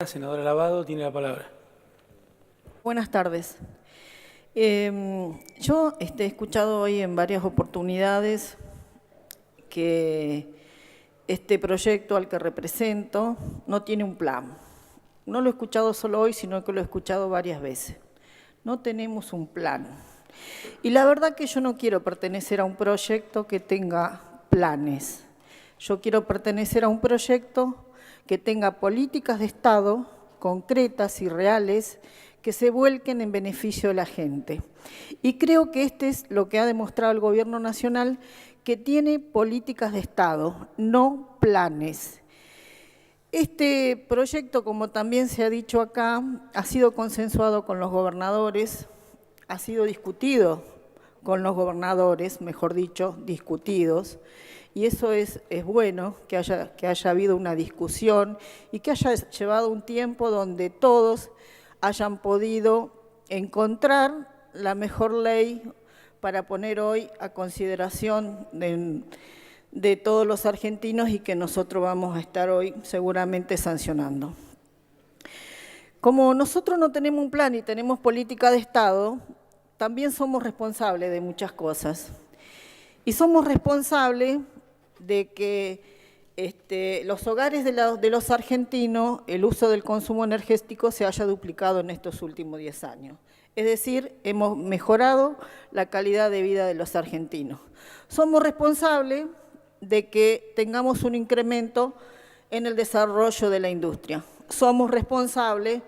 senadora Lavado, tiene la palabra. Buenas tardes. Yo he escuchado hoy en varias oportunidades que este proyecto al que represento no tiene un plan. No lo he escuchado solo hoy, sino que lo he escuchado varias veces. No tenemos un plan. Y la verdad que yo no quiero pertenecer a un proyecto que tenga planes. Yo quiero pertenecer a un proyecto que tenga políticas de Estado concretas y reales que se vuelquen en beneficio de la gente. Y creo que este es lo que ha demostrado el Gobierno Nacional, que tiene políticas de Estado, no planes. Este proyecto, como también se ha dicho acá, ha sido consensuado con los gobernadores, ha sido discutido con los gobernadores, mejor dicho, discutidos, y eso es bueno, que haya habido una discusión y que haya llevado un tiempo donde todos hayan podido encontrar la mejor ley para poner hoy a consideración de todos los argentinos y que nosotros vamos a estar hoy seguramente sancionando. Como nosotros no tenemos un plan y tenemos política de Estado, también somos responsables de muchas cosas. Y somos responsables de que los hogares de los argentinos, el uso del consumo energético se haya duplicado en estos últimos 10 años. Es decir, hemos mejorado la calidad de vida de los argentinos. Somos responsables de que tengamos un incremento en el desarrollo de la industria. Somos responsables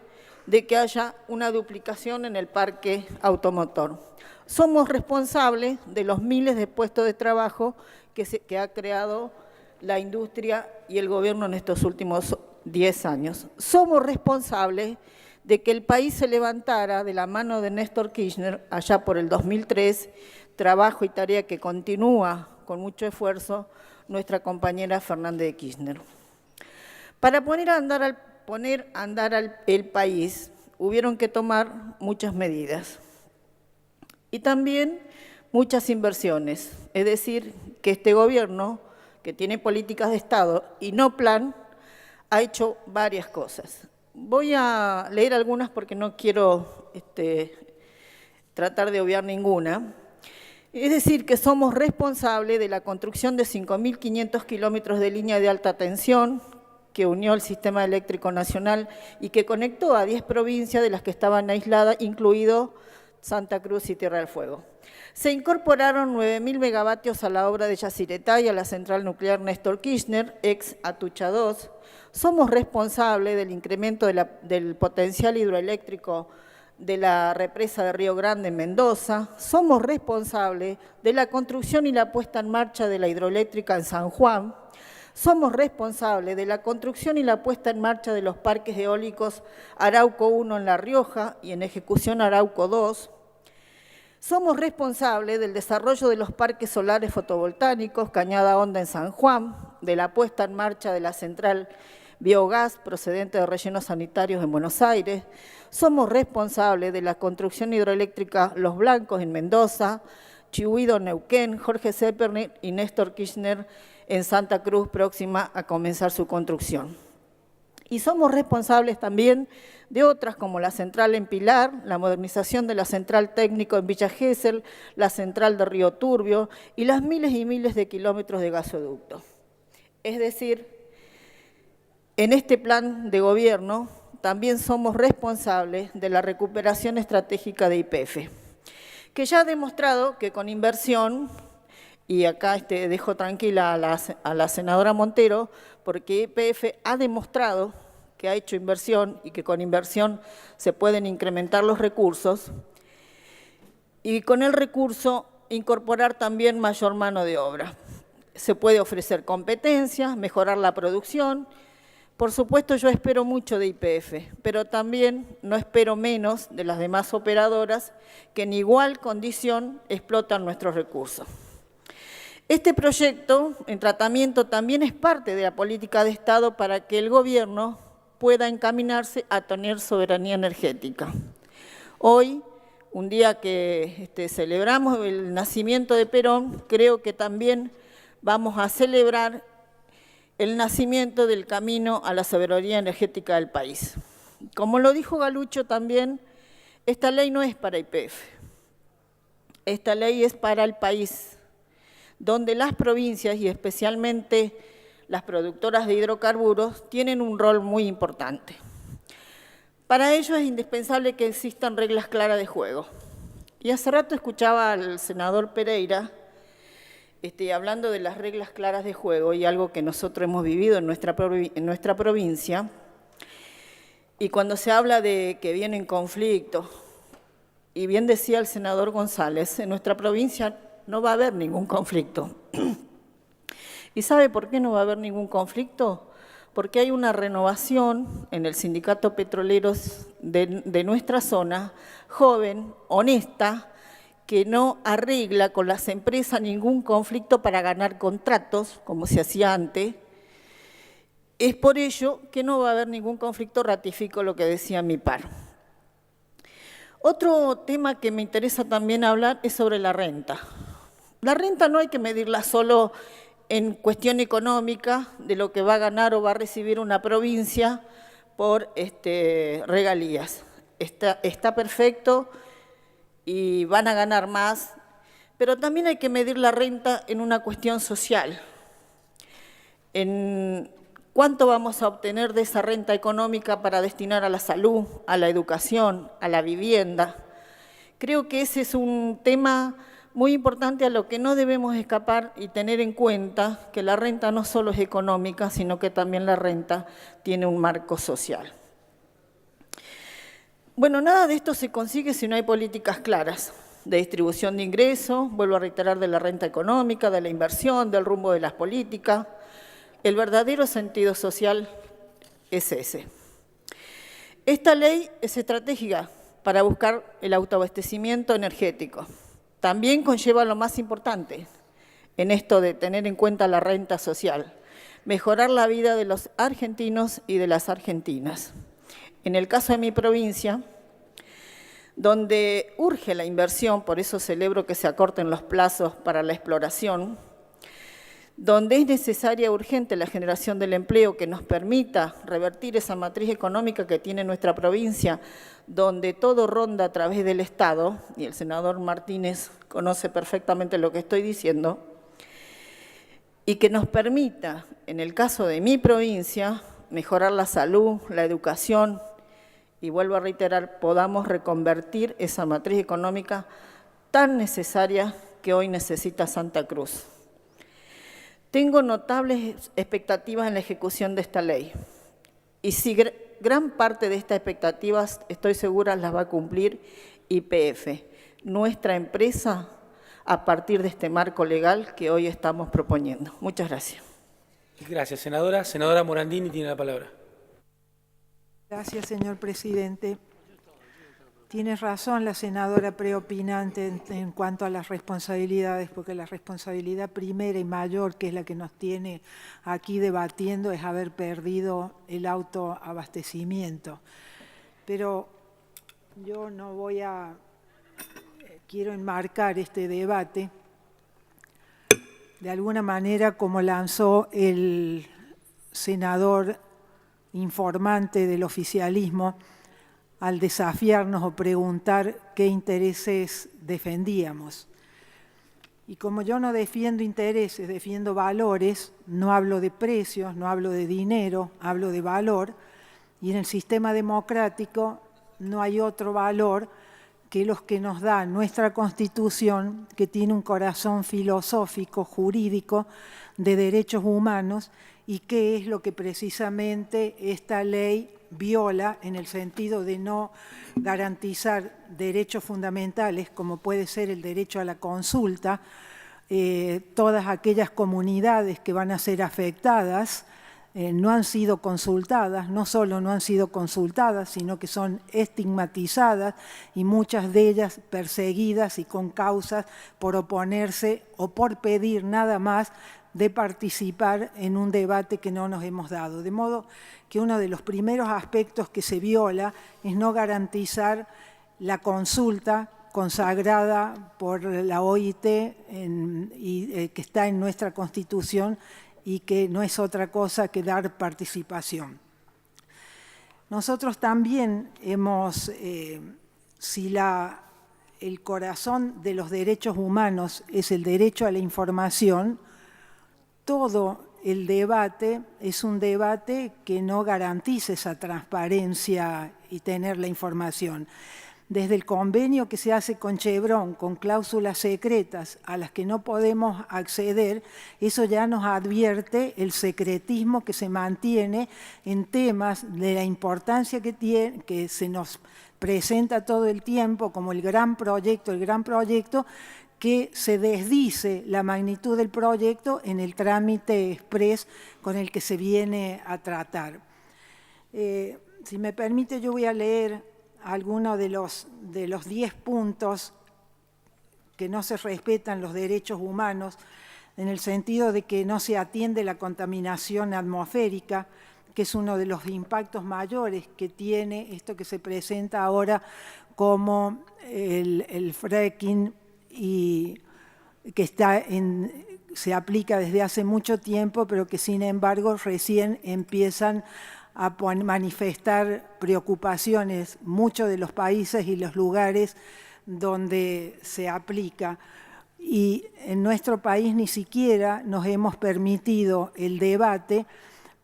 de que haya una duplicación en el parque automotor. Somos responsables de los miles de puestos de trabajo que ha creado la industria y el gobierno en estos últimos 10 años. Somos responsables de que el país se levantara de la mano de Néstor Kirchner allá por el 2003, trabajo y tarea que continúa con mucho esfuerzo nuestra compañera Fernández de Kirchner. Para poner a andar el país, hubieron que tomar muchas medidas y también muchas inversiones. Es decir, que este gobierno, que tiene políticas de Estado y no plan, ha hecho varias cosas. Voy a leer algunas porque no quiero tratar de obviar ninguna. Es decir, que somos responsables de la construcción de 5.500 kilómetros de línea de alta tensión que unió el sistema eléctrico nacional y que conectó a 10 provincias de las que estaban aisladas, incluido Santa Cruz y Tierra del Fuego. Se incorporaron 9.000 megavatios a la obra de Yacyretá y a la central nuclear Néstor Kirchner, ex Atucha 2. Somos responsables del incremento del potencial hidroeléctrico de la represa de Río Grande en Mendoza. Somos responsables de la construcción y la puesta en marcha de la hidroeléctrica en San Juan. Somos responsables de la construcción y la puesta en marcha de los parques eólicos Arauco 1 en La Rioja y en ejecución Arauco 2. Somos responsables del desarrollo de los parques solares fotovoltaicos Cañada Honda en San Juan, de la puesta en marcha de la central biogás procedente de rellenos sanitarios en Buenos Aires. Somos responsables de la construcción hidroeléctrica Los Blancos en Mendoza, Chihuido, Neuquén, Jorge Zepernik y Néstor Kirchner en Santa Cruz, próxima a comenzar su construcción. Y somos responsables también de otras como la central en Pilar, la modernización de la central técnico en Villa Gesell, la central de Río Turbio y las miles y miles de kilómetros de gasoducto. Es decir, en este plan de gobierno también somos responsables de la recuperación estratégica de YPF, que ya ha demostrado que con inversión, y acá dejo tranquila a la senadora Montero, porque YPF ha demostrado que ha hecho inversión y que con inversión se pueden incrementar los recursos, y con el recurso incorporar también mayor mano de obra. Se puede ofrecer competencias, mejorar la producción. Por supuesto, yo espero mucho de YPF, pero también no espero menos de las demás operadoras que en igual condición explotan nuestros recursos. Este proyecto en tratamiento también es parte de la política de Estado para que el gobierno pueda encaminarse a tener soberanía energética. Hoy, un día que celebramos el nacimiento de Perón, creo que también vamos a celebrar el nacimiento del camino a la soberanía energética del país. Como lo dijo Galucho también, esta ley no es para YPF, esta ley es para el país, donde las provincias y especialmente las productoras de hidrocarburos tienen un rol muy importante. Para ello es indispensable que existan reglas claras de juego. Y hace rato escuchaba al senador Pereira hablando de las reglas claras de juego y algo que nosotros hemos vivido en nuestra provincia. Y cuando se habla de que vienen conflictos, y bien decía el senador González, en nuestra provincia no va a haber ningún conflicto. ¿Y sabe por qué no va a haber ningún conflicto? Porque hay una renovación en el sindicato petroleros de nuestra zona, joven, honesta, que no arregla con las empresas ningún conflicto para ganar contratos, como se hacía antes. Es por ello que no va a haber ningún conflicto, ratifico lo que decía mi par. Otro tema que me interesa también hablar es sobre la renta. La renta no hay que medirla solo en cuestión económica, de lo que va a ganar o va a recibir una provincia por regalías. Está perfecto y van a ganar más, pero también hay que medir la renta en una cuestión social. En cuánto vamos a obtener de esa renta económica para destinar a la salud, a la educación, a la vivienda. Creo que ese es un tema muy importante a lo que no debemos escapar y tener en cuenta que la renta no solo es económica, sino que también la renta tiene un marco social. Bueno, nada de esto se consigue si no hay políticas claras de distribución de ingresos, vuelvo a reiterar, de la renta económica, de la inversión, del rumbo de las políticas. El verdadero sentido social es ese. Esta ley es estratégica para buscar el autoabastecimiento energético. También conlleva lo más importante en esto de tener en cuenta la renta social, mejorar la vida de los argentinos y de las argentinas. En el caso de mi provincia, donde urge la inversión, por eso celebro que se acorten los plazos para la exploración, donde es necesaria y urgente la generación del empleo que nos permita revertir esa matriz económica que tiene nuestra provincia, donde todo ronda a través del Estado, y el senador Martínez conoce perfectamente lo que estoy diciendo, y que nos permita, en el caso de mi provincia, mejorar la salud, la educación, y vuelvo a reiterar, podamos reconvertir esa matriz económica tan necesaria que hoy necesita Santa Cruz. Tengo notables expectativas en la ejecución de esta ley y si gran parte de estas expectativas, estoy segura, las va a cumplir YPF, nuestra empresa, a partir de este marco legal que hoy estamos proponiendo. Muchas gracias. Gracias, senadora. Senadora Morandini tiene la palabra. Gracias, señor presidente. Tiene razón la senadora preopinante en cuanto a las responsabilidades, porque la responsabilidad primera y mayor, que es la que nos tiene aquí debatiendo, es haber perdido el autoabastecimiento. Pero yo no voy a... quiero enmarcar este debate de alguna manera como lanzó el senador informante del oficialismo al desafiarnos o preguntar qué intereses defendíamos. Y como yo no defiendo intereses, defiendo valores, no hablo de precios, no hablo de dinero, hablo de valor, y en el sistema democrático no hay otro valor que los que nos da nuestra Constitución, que tiene un corazón filosófico, jurídico, de derechos humanos, y que es lo que precisamente esta ley viola en el sentido de no garantizar derechos fundamentales, como puede ser el derecho a la consulta. Todas aquellas comunidades que van a ser afectadas no han sido consultadas, no solo no han sido consultadas, sino que son estigmatizadas y muchas de ellas perseguidas y con causas por oponerse o por pedir nada más de participar en un debate que no nos hemos dado. De modo que uno de los primeros aspectos que se viola es no garantizar la consulta consagrada por la OIT y que está en nuestra Constitución y que no es otra cosa que dar participación. Nosotros también hemos, si el corazón de los derechos humanos es el derecho a la información, todo el debate es un debate que no garantiza esa transparencia y tener la información. Desde el convenio que se hace con Chevron, con cláusulas secretas a las que no podemos acceder, eso ya nos advierte el secretismo que se mantiene en temas de la importancia que tiene, que se nos presenta todo el tiempo como el gran proyecto, que se desdice la magnitud del proyecto en el trámite exprés con el que se viene a tratar. Si me permite, yo voy a leer algunos de los 10 puntos que no se respetan los derechos humanos, en el sentido de que no se atiende la contaminación atmosférica, que es uno de los impactos mayores que tiene esto que se presenta ahora como el fracking y que se aplica desde hace mucho tiempo, pero que sin embargo recién empiezan a manifestar preocupaciones muchos de los países y los lugares donde se aplica. Y en nuestro país ni siquiera nos hemos permitido el debate,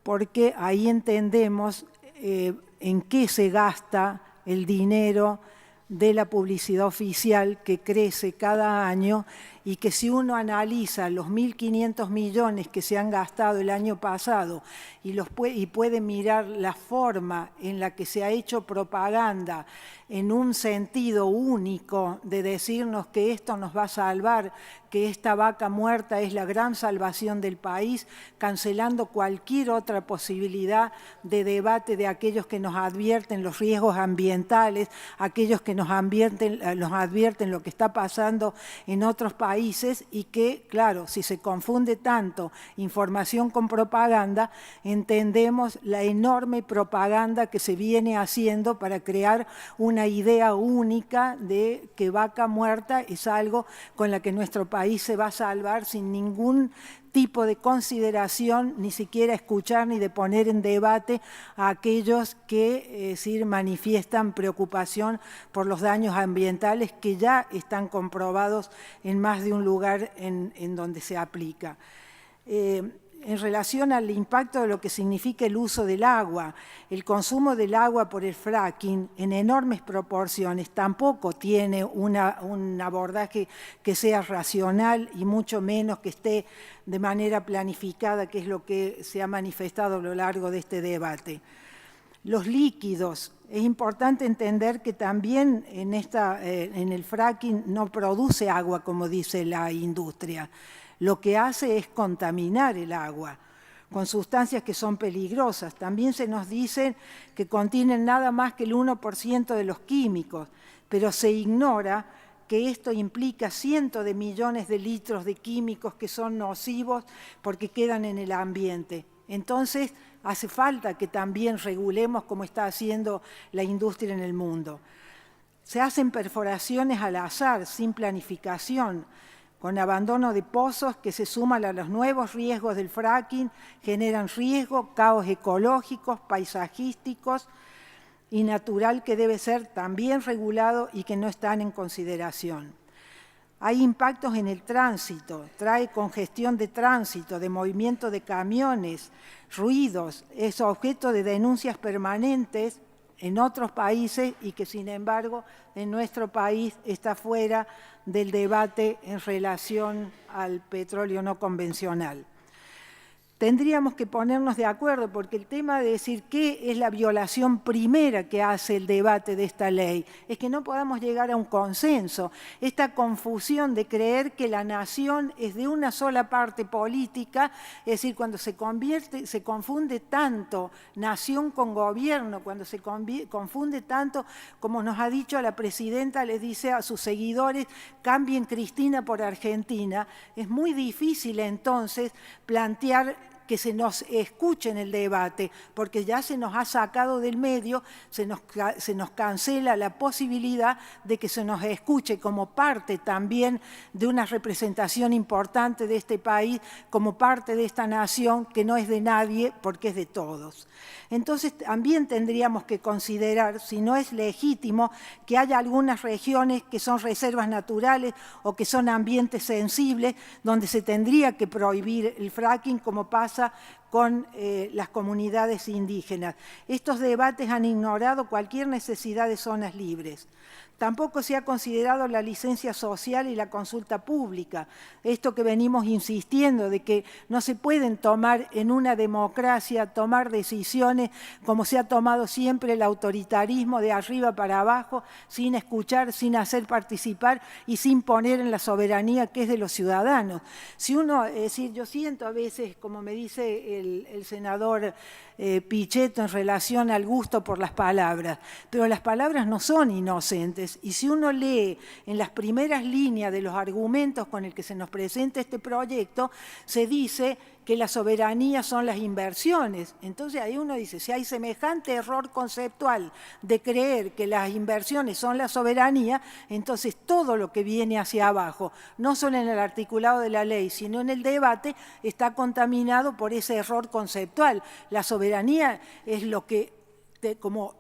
porque ahí entendemos en qué se gasta el dinero de la publicidad oficial que crece cada año, y que si uno analiza los 1.500 millones que se han gastado el año pasado y puede mirar la forma en la que se ha hecho propaganda en un sentido único de decirnos que esto nos va a salvar, que esta vaca muerta es la gran salvación del país, cancelando cualquier otra posibilidad de debate de aquellos que nos advierten los riesgos ambientales, aquellos que nos advierten lo que está pasando en otros países, y que, claro, si se confunde tanto información con propaganda, entendemos la enorme propaganda que se viene haciendo para crear una idea única de que vaca muerta es algo con la que nuestro país se va a salvar sin ningún tipo de consideración, ni siquiera escuchar ni de poner en debate a aquellos que manifiestan preocupación por los daños ambientales que ya están comprobados en más de un lugar en donde se aplica. En relación al impacto de lo que significa el uso del agua, el consumo del agua por el fracking en enormes proporciones tampoco tiene un abordaje que sea racional y mucho menos que esté de manera planificada, que es lo que se ha manifestado a lo largo de este debate. Los líquidos, es importante entender que también en el fracking no produce agua como dice la industria. Lo que hace es contaminar el agua con sustancias que son peligrosas. También se nos dice que contienen nada más que el 1% de los químicos, pero se ignora que esto implica cientos de millones de litros de químicos que son nocivos porque quedan en el ambiente. Entonces, hace falta que también regulemos como está haciendo la industria en el mundo. Se hacen perforaciones al azar, sin planificación, con abandono de pozos que se suman a los nuevos riesgos del fracking, generan riesgo, caos ecológicos, paisajísticos y natural que debe ser también regulado y que no están en consideración. Hay impactos en el tránsito, trae congestión de tránsito, de movimiento de camiones, ruidos, es objeto de denuncias permanentes en otros países y que sin embargo en nuestro país está fuera del debate en relación al petróleo no convencional. Tendríamos que ponernos de acuerdo porque el tema de decir qué es la violación primera que hace el debate de esta ley es que no podamos llegar a un consenso. Esta confusión de creer que la nación es de una sola parte política, es decir, cuando se confunde tanto nación con gobierno, cuando se confunde tanto, como nos ha dicho la presidenta, les dice a sus seguidores, cambien Cristina por Argentina, es muy difícil entonces plantear que se nos escuche en el debate, porque ya se nos ha sacado del medio, se nos cancela la posibilidad de que se nos escuche como parte también de una representación importante de este país, como parte de esta nación que no es de nadie porque es de todos. Entonces también tendríamos que considerar si no es legítimo que haya algunas regiones que son reservas naturales o que son ambientes sensibles donde se tendría que prohibir el fracking, como pasa con las comunidades indígenas. Estos debates han ignorado cualquier necesidad de zonas libres. Tampoco se ha considerado la licencia social y la consulta pública. Esto que venimos insistiendo, de que no se pueden tomar en una democracia, tomar decisiones como se ha tomado siempre el autoritarismo de arriba para abajo, sin escuchar, sin hacer participar y sin poner en la soberanía que es de los ciudadanos. Si uno, es decir, yo siento a veces, como me dice el senador Pichetto en relación al gusto por las palabras, pero las palabras no son inocentes, y si uno lee en las primeras líneas de los argumentos con el que se nos presenta este proyecto, se dice que la soberanía son las inversiones. Entonces ahí uno dice, si hay semejante error conceptual de creer que las inversiones son la soberanía, entonces todo lo que viene hacia abajo, no solo en el articulado de la ley, sino en el debate, está contaminado por ese error conceptual. La soberanía es lo que, como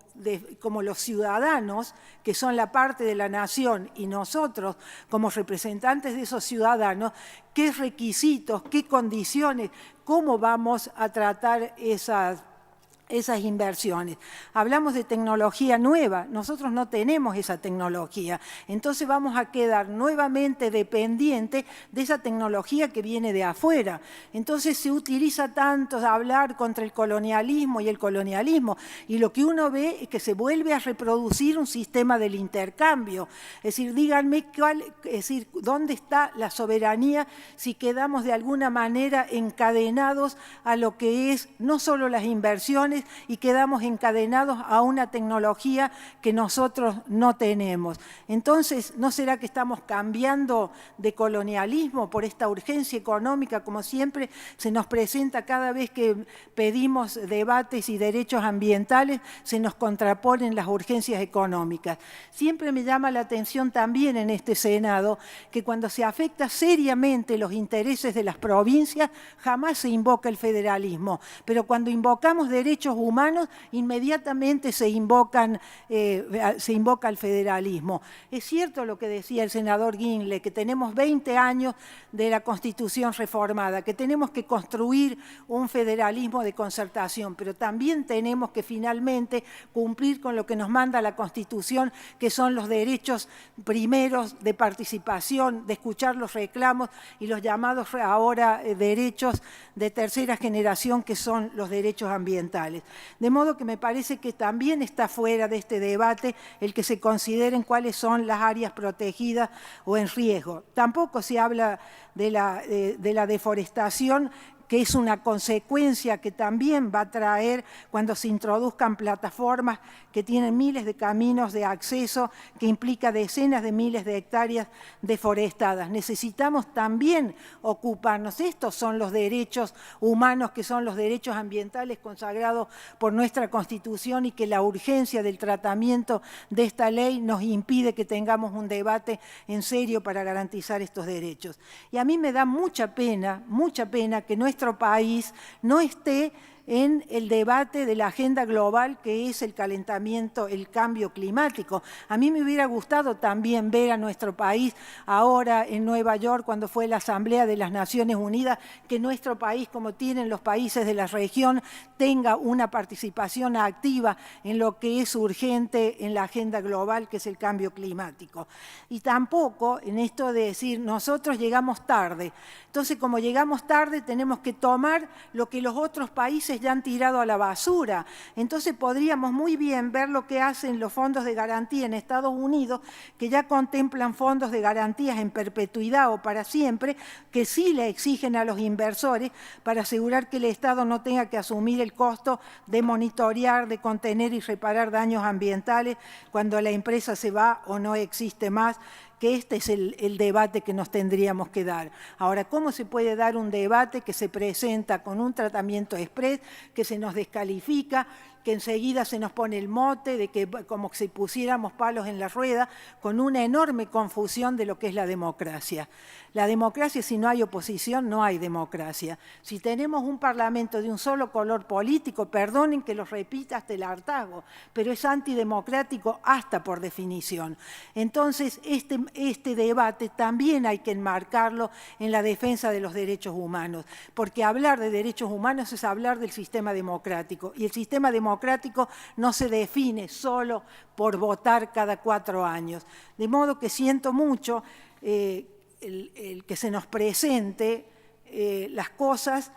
los ciudadanos, que son la parte de la nación, y nosotros, como representantes de esos ciudadanos, qué requisitos, qué condiciones, cómo vamos a tratar esas inversiones. Hablamos de tecnología nueva, nosotros no tenemos esa tecnología, entonces vamos a quedar nuevamente dependientes de esa tecnología que viene de afuera. Entonces se utiliza tanto hablar contra el colonialismo, y lo que uno ve es que se vuelve a reproducir un sistema del intercambio. Es decir, díganme dónde está la soberanía si quedamos de alguna manera encadenados a lo que es no solo las inversiones, y quedamos encadenados a una tecnología que nosotros no tenemos. Entonces, ¿no será que estamos cambiando de colonialismo por esta urgencia económica, como siempre se nos presenta cada vez que pedimos debates y derechos ambientales, se nos contraponen las urgencias económicas? Siempre me llama la atención también en este Senado que cuando se afecta seriamente los intereses de las provincias, jamás se invoca el federalismo, pero cuando invocamos derechos humanos, inmediatamente se invoca el federalismo. Es cierto lo que decía el senador Guinle, que tenemos 20 años de la Constitución reformada, que tenemos que construir un federalismo de concertación, pero también tenemos que finalmente cumplir con lo que nos manda la Constitución, que son los derechos primeros de participación, de escuchar los reclamos y los llamados ahora derechos de tercera generación, que son los derechos ambientales. De modo que me parece que también está fuera de este debate el que se consideren cuáles son las áreas protegidas o en riesgo. Tampoco se habla de la deforestación, que es una consecuencia que también va a traer cuando se introduzcan plataformas que tienen miles de caminos de acceso, que implica decenas de miles de hectáreas deforestadas. Necesitamos también ocuparnos. Estos son los derechos humanos, que son los derechos ambientales consagrados por nuestra Constitución, y que la urgencia del tratamiento de esta ley nos impide que tengamos un debate en serio para garantizar estos derechos. Y a mí me da mucha pena que nuestro país no esté en el debate de la agenda global, que es el calentamiento, el cambio climático. A mí me hubiera gustado también ver a nuestro país ahora en Nueva York, cuando fue la Asamblea de las Naciones Unidas, que nuestro país, como tienen los países de la región, tenga una participación activa en lo que es urgente en la agenda global, que es el cambio climático. Y tampoco en esto de decir, nosotros llegamos tarde. Entonces, como llegamos tarde, tenemos que tomar lo que los otros países ya han tirado a la basura. Entonces podríamos muy bien ver lo que hacen los fondos de garantía en Estados Unidos, que ya contemplan fondos de garantías en perpetuidad o para siempre, que sí le exigen a los inversores para asegurar que el Estado no tenga que asumir el costo de monitorear, de contener y reparar daños ambientales cuando la empresa se va o no existe más, que este es el debate que nos tendríamos que dar. Ahora, ¿cómo se puede dar un debate que se presenta con un tratamiento exprés, que se nos descalifica, que enseguida se nos pone el mote de que como si pusiéramos palos en la rueda, con una enorme confusión de lo que es la democracia? La democracia, si no hay oposición, no hay democracia. Si tenemos un parlamento de un solo color político, perdonen que lo repita hasta el hartazgo, pero es antidemocrático hasta por definición. Entonces, este debate también hay que enmarcarlo en la defensa de los derechos humanos, porque hablar de derechos humanos es hablar del sistema democrático, y el sistema democrático no se define solo por votar cada 4 años. De modo que siento mucho el que se nos presente las cosas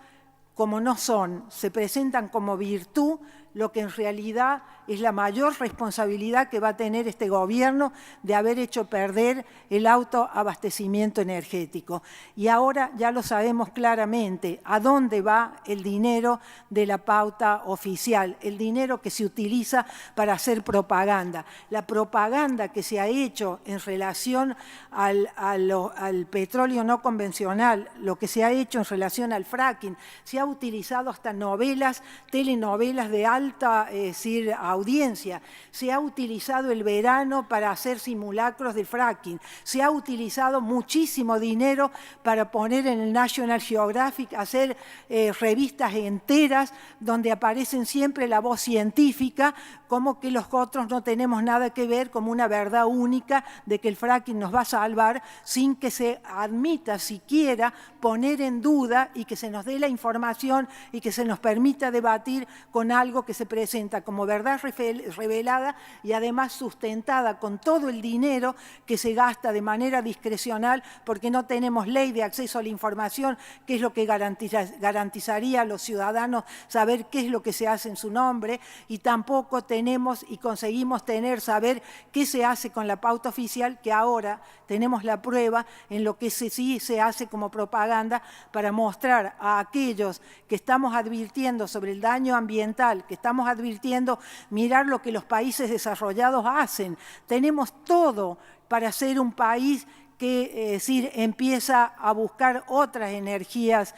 como no son, se presentan como virtud, lo que en realidad es la mayor responsabilidad que va a tener este gobierno de haber hecho perder el autoabastecimiento energético. Y ahora ya lo sabemos claramente, a dónde va el dinero de la pauta oficial, el dinero que se utiliza para hacer propaganda. La propaganda que se ha hecho en relación al petróleo no convencional, lo que se ha hecho en relación al fracking, se ha utilizado hasta novelas, telenovelas de alta audiencia, se ha utilizado el verano para hacer simulacros de fracking, se ha utilizado muchísimo dinero para poner en el National Geographic, hacer revistas enteras donde aparecen siempre la voz científica, como que los otros no tenemos nada que ver, como una verdad única de que el fracking nos va a salvar, sin que se admita siquiera poner en duda y que se nos dé la información y que se nos permita debatir con algo que se presenta como verdad revelada y además sustentada con todo el dinero que se gasta de manera discrecional, porque no tenemos ley de acceso a la información, que es lo que garantizaría a los ciudadanos saber qué es lo que se hace en su nombre, y tampoco tenemos y conseguimos saber qué se hace con la pauta oficial, que ahora tenemos la prueba en lo que sí se hace como propaganda para mostrar a aquellos que estamos advirtiendo sobre el daño ambiental, que estamos advirtiendo, mirar lo que los países desarrollados hacen. Tenemos todo para ser un país que empieza a buscar otras energías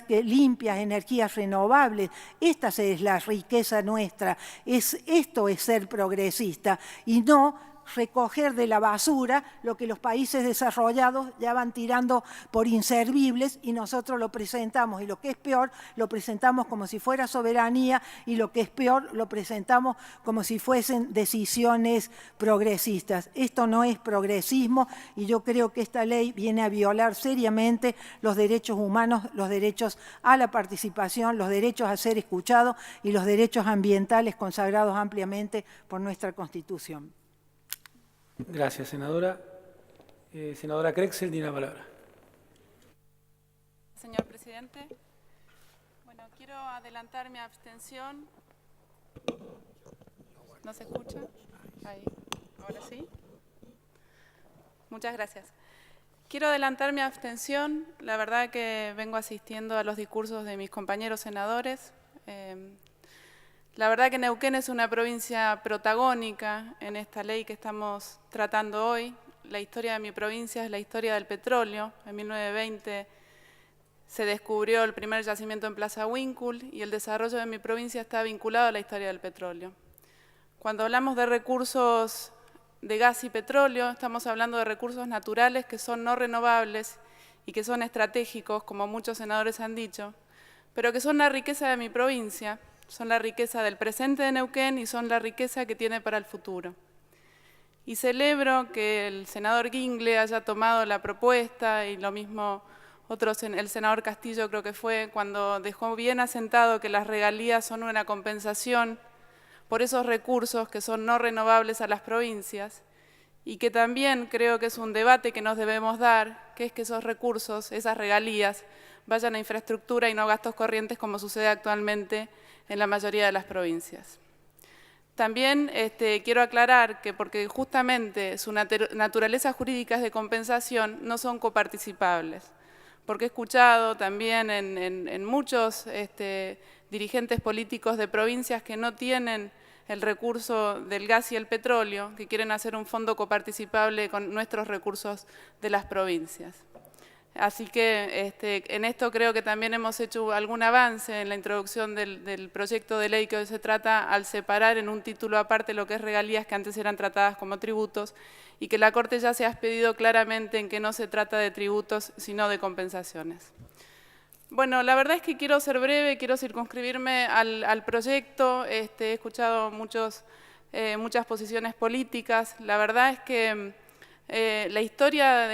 limpias, energías renovables. Esta es la riqueza nuestra. Esto es ser progresista y no recoger de la basura lo que los países desarrollados ya van tirando por inservibles, y nosotros lo presentamos, y lo que es peor, lo presentamos como si fuera soberanía, y lo que es peor, lo presentamos como si fuesen decisiones progresistas. Esto no es progresismo, y yo creo que esta ley viene a violar seriamente los derechos humanos, los derechos a la participación, los derechos a ser escuchados y los derechos ambientales consagrados ampliamente por nuestra Constitución. Gracias, senadora. Senadora Krexel, tiene la palabra. Señor presidente, bueno, quiero adelantar mi abstención. ¿No se escucha? Ahí, ahora sí. Muchas gracias. Quiero adelantar mi abstención. La verdad que vengo asistiendo a los discursos de mis compañeros senadores. La verdad que Neuquén es una provincia protagónica en esta ley que estamos tratando hoy. La historia de mi provincia es la historia del petróleo. En 1920 se descubrió el primer yacimiento en Plaza Huíncul y el desarrollo de mi provincia está vinculado a la historia del petróleo. Cuando hablamos de recursos de gas y petróleo, estamos hablando de recursos naturales que son no renovables y que son estratégicos, como muchos senadores han dicho, pero que son la riqueza de mi provincia. Son la riqueza del presente de Neuquén y son la riqueza que tiene para el futuro. Y celebro que el senador Guingle haya tomado la propuesta, y lo mismo el senador Castillo creo que fue, cuando dejó bien asentado que las regalías son una compensación por esos recursos que son no renovables a las provincias, y que también creo que es un debate que nos debemos dar, que es que esos recursos, esas regalías, vayan a infraestructura y no a gastos corrientes como sucede actualmente en la mayoría de las provincias. También quiero aclarar que porque justamente su naturaleza jurídica es de compensación, no son coparticipables, porque he escuchado también en muchos dirigentes políticos de provincias que no tienen el recurso del gas y el petróleo, que quieren hacer un fondo coparticipable con nuestros recursos de las provincias. Así que en esto creo que también hemos hecho algún avance en la introducción del proyecto de ley que hoy se trata, al separar en un título aparte lo que es regalías que antes eran tratadas como tributos, y que la Corte ya se ha expedido claramente en que no se trata de tributos, sino de compensaciones. Bueno, la verdad es que quiero ser breve, quiero circunscribirme al proyecto. He escuchado muchas posiciones políticas. La verdad es que la historia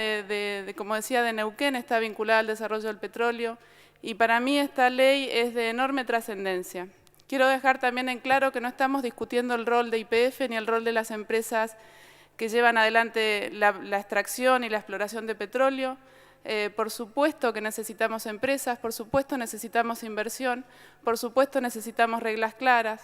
como decía, de Neuquén está vinculada al desarrollo del petróleo, y para mí esta ley es de enorme trascendencia. Quiero dejar también en claro que no estamos discutiendo el rol de YPF ni el rol de las empresas que llevan adelante la extracción y la exploración de petróleo. Por supuesto que necesitamos empresas, por supuesto necesitamos inversión, por supuesto necesitamos reglas claras,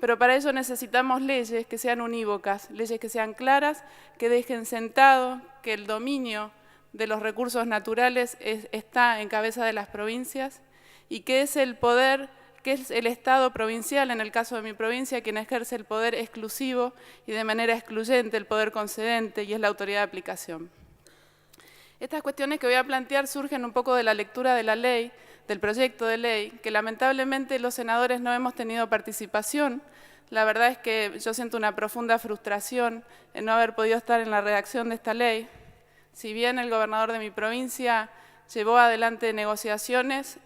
pero para ello necesitamos leyes que sean unívocas, leyes que sean claras, que dejen sentado que el dominio de los recursos naturales está en cabeza de las provincias, y que es el poder, que es el Estado provincial, en el caso de mi provincia, quien ejerce el poder exclusivo y de manera excluyente el poder concedente, y es la autoridad de aplicación. Estas cuestiones que voy a plantear surgen un poco de la lectura de la ley, del proyecto de ley, que lamentablemente los senadores no hemos tenido participación. La verdad es que yo siento una profunda frustración en no haber podido estar en la redacción de esta ley. Si bien el gobernador de mi provincia llevó adelante negociaciones,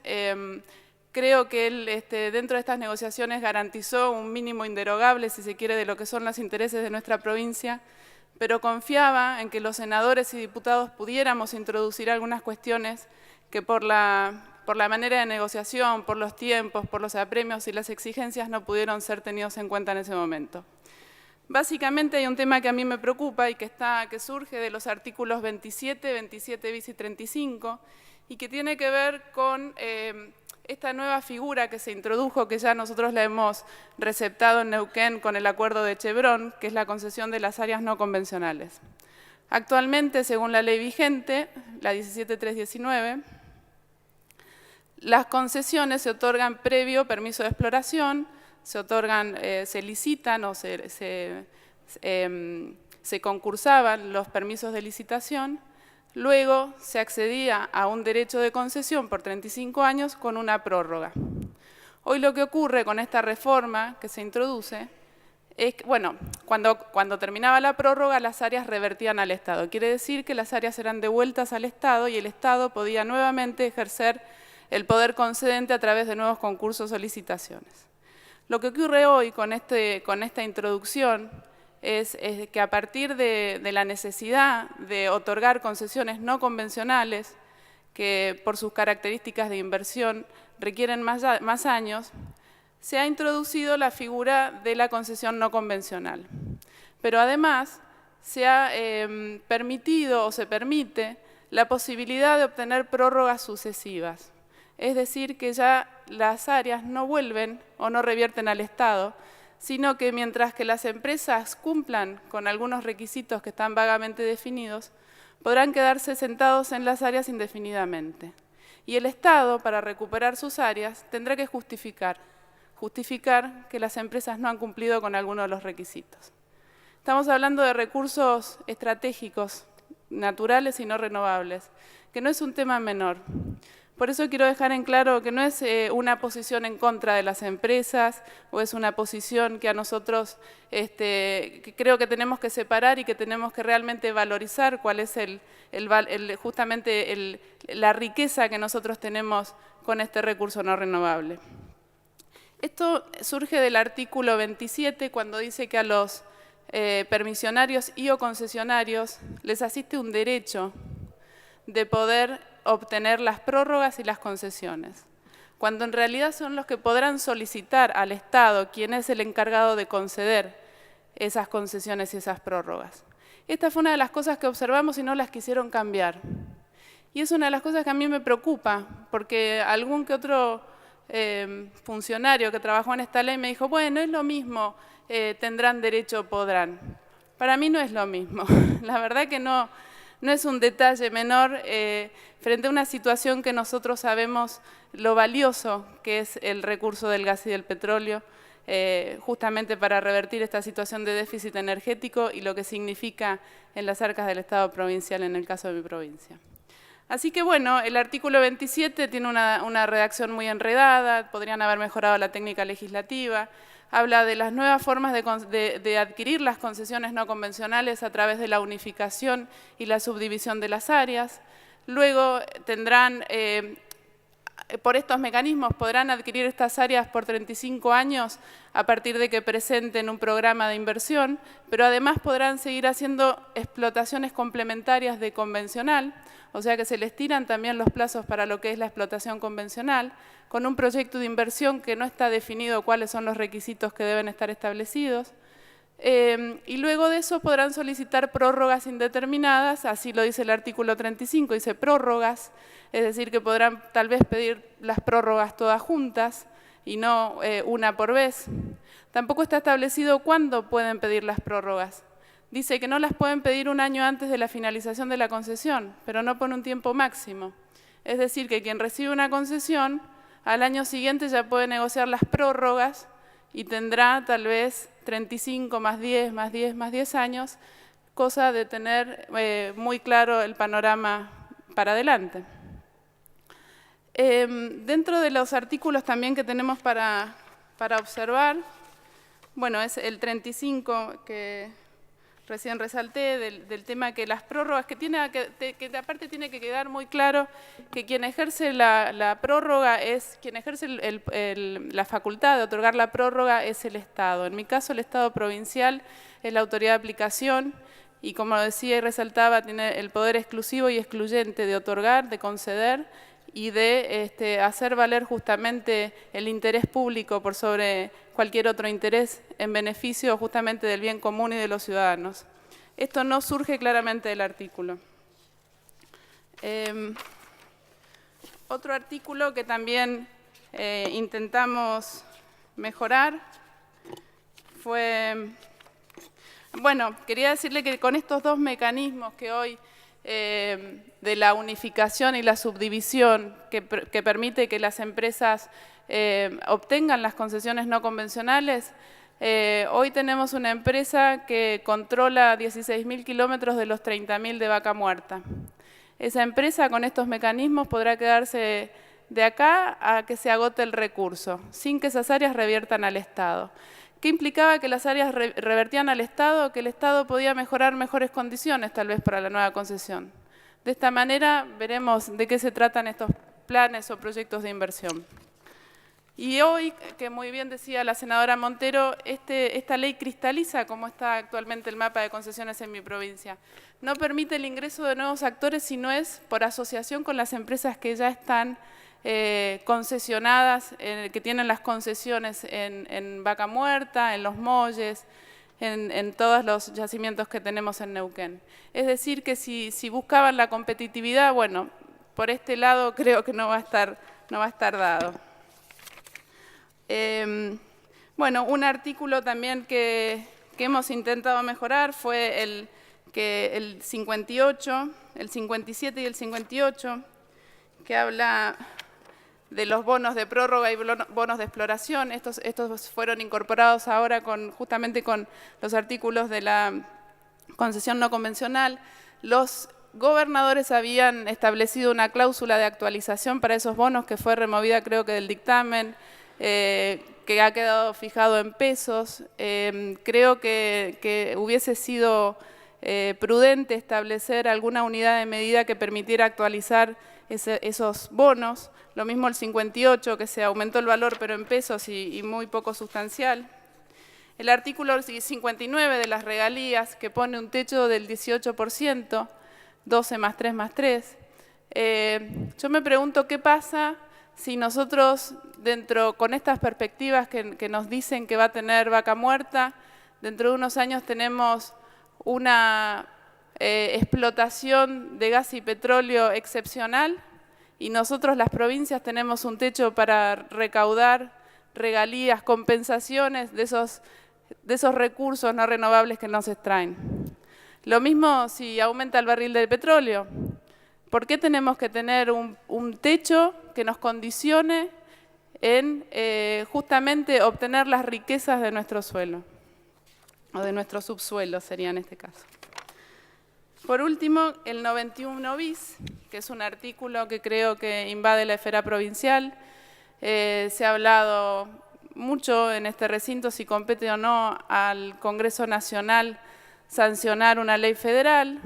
creo que él dentro de estas negociaciones garantizó un mínimo inderogable, si se quiere, de lo que son los intereses de nuestra provincia, pero confiaba en que los senadores y diputados pudiéramos introducir algunas cuestiones que por la manera de negociación, por los tiempos, por los apremios y las exigencias no pudieron ser tenidos en cuenta en ese momento. Básicamente hay un tema que a mí me preocupa y que surge de los artículos 27, 27 bis y 35, y que tiene que ver con esta nueva figura que se introdujo, que ya nosotros la hemos receptado en Neuquén con el acuerdo de Chevron, que es la concesión de las áreas no convencionales. Actualmente, según la ley vigente, la 17319, las concesiones se otorgan previo permiso de exploración, se licitan o se concursaban los permisos de licitación. Luego se accedía a un derecho de concesión por 35 años con una prórroga. Hoy lo que ocurre con esta reforma que se introduce es que, bueno, cuando terminaba la prórroga, las áreas revertían al Estado. Quiere decir que las áreas eran devueltas al Estado y el Estado podía nuevamente ejercer el poder concedente a través de nuevos concursos o licitaciones. Lo que ocurre hoy con esta introducción es que a partir de la necesidad de otorgar concesiones no convencionales, que por sus características de inversión requieren más años, se ha introducido la figura de la concesión no convencional. Pero además se ha permitido o se permite la posibilidad de obtener prórrogas sucesivas. Es decir, que ya las áreas no vuelven o no revierten al Estado, sino que mientras que las empresas cumplan con algunos requisitos que están vagamente definidos, podrán quedarse sentados en las áreas indefinidamente. Y el Estado, para recuperar sus áreas, tendrá que justificar que las empresas no han cumplido con alguno de los requisitos. Estamos hablando de recursos estratégicos, naturales y no renovables, que no es un tema menor. Por eso quiero dejar en claro que no es una posición en contra de las empresas o es una posición que a nosotros que creo que tenemos que separar y que tenemos que realmente valorizar cuál es justamente la riqueza que nosotros tenemos con este recurso no renovable. Esto surge del artículo 27 cuando dice que a los permisionarios y o concesionarios les asiste un derecho de poder obtener las prórrogas y las concesiones, cuando en realidad son los que podrán solicitar al Estado, quien es el encargado de conceder esas concesiones y esas prórrogas. Esta fue una de las cosas que observamos y no las quisieron cambiar. Y es una de las cosas que a mí me preocupa, porque algún que otro funcionario que trabajó en esta ley me dijo, bueno, es lo mismo, tendrán derecho, podrán. Para mí no es lo mismo, la verdad que no es un detalle menor frente a una situación que nosotros sabemos lo valioso que es el recurso del gas y del petróleo, justamente para revertir esta situación de déficit energético y lo que significa en las arcas del Estado provincial en el caso de mi provincia. Así que bueno, el artículo 27 tiene una redacción muy enredada, podrían haber mejorado la técnica legislativa, habla de las nuevas formas de adquirir las concesiones no convencionales a través de la unificación y la subdivisión de las áreas. Luego tendrán, por estos mecanismos, podrán adquirir estas áreas por 35 años a partir de que presenten un programa de inversión, pero además podrán seguir haciendo explotaciones complementarias de convencional, o sea que se les tiran también los plazos para lo que es la explotación convencional, con un proyecto de inversión que no está definido cuáles son los requisitos que deben estar establecidos. Y luego de eso podrán solicitar prórrogas indeterminadas, así lo dice el artículo 35, dice prórrogas, es decir, que podrán tal vez pedir las prórrogas todas juntas y no una por vez. Tampoco está establecido cuándo pueden pedir las prórrogas. Dice que no las pueden pedir un año antes de la finalización de la concesión, pero no pone un tiempo máximo. Es decir, que quien recibe una concesión, al año siguiente ya puede negociar las prórrogas y tendrá tal vez 35 más 10, más 10, más 10 años, cosa de tener muy claro el panorama para adelante. Dentro de los artículos también que tenemos para observar, bueno, es el 35 que recién resalté, del tema que las prórrogas, que aparte tiene que quedar muy claro que quien ejerce la prórroga es, quien ejerce la facultad de otorgar la prórroga es el Estado. En mi caso, el Estado provincial es la autoridad de aplicación y, como decía y resaltaba, tiene el poder exclusivo y excluyente de otorgar, de conceder y de hacer valer justamente el interés público por sobre cualquier otro interés en beneficio justamente del bien común y de los ciudadanos. Esto no surge claramente del artículo. Otro artículo que también intentamos mejorar fue... Bueno, quería decirle que con estos dos mecanismos que hoy de la unificación y la subdivisión que permite que las empresas obtengan las concesiones no convencionales, hoy tenemos una empresa que controla 16.000 kilómetros de los 30.000 de Vaca Muerta. Esa empresa con estos mecanismos podrá quedarse de acá a que se agote el recurso, sin que esas áreas reviertan al Estado. ¿Qué implicaba que las áreas revertían al Estado? Que el Estado podía mejorar mejores condiciones tal vez para la nueva concesión. De esta manera veremos de qué se tratan estos planes o proyectos de inversión. Y hoy, que muy bien decía la senadora Montero, esta ley cristaliza cómo está actualmente el mapa de concesiones en mi provincia. No permite el ingreso de nuevos actores si no es por asociación con las empresas que ya están concesionadas, que tienen las concesiones en Vaca Muerta, en Los Molles, en todos los yacimientos que tenemos en Neuquén. Es decir, que si buscaban la competitividad, bueno, por este lado creo que no va a estar dado. Bueno, un artículo también que hemos intentado mejorar fue el 58, el 57 y el 58, que habla de los bonos de prórroga y bonos de exploración. Estos fueron incorporados ahora justamente con los artículos de la concesión no convencional. Los gobernadores habían establecido una cláusula de actualización para esos bonos que fue removida creo que del dictamen, que ha quedado fijado en pesos. Creo que hubiese sido prudente establecer alguna unidad de medida que permitiera actualizar esos bonos. Lo mismo el 58, que se aumentó el valor pero en pesos y muy poco sustancial. El artículo 59 de las regalías, que pone un techo del 18%, 12 más 3 más 3. Yo me pregunto qué pasa si nosotros, con estas perspectivas que nos dicen que va a tener Vaca Muerta, dentro de unos años tenemos una explotación de gas y petróleo excepcional y nosotros las provincias tenemos un techo para recaudar regalías, compensaciones de esos recursos no renovables que nos extraen. Lo mismo si aumenta el barril de petróleo. ¿Por qué tenemos que tener un techo que nos condicione en justamente obtener las riquezas de nuestro suelo, o de nuestro subsuelo sería en este caso. Por último, el 91 bis, que es un artículo que creo que invade la esfera provincial. Se ha hablado mucho en este recinto si compete o no al Congreso Nacional sancionar una ley federal.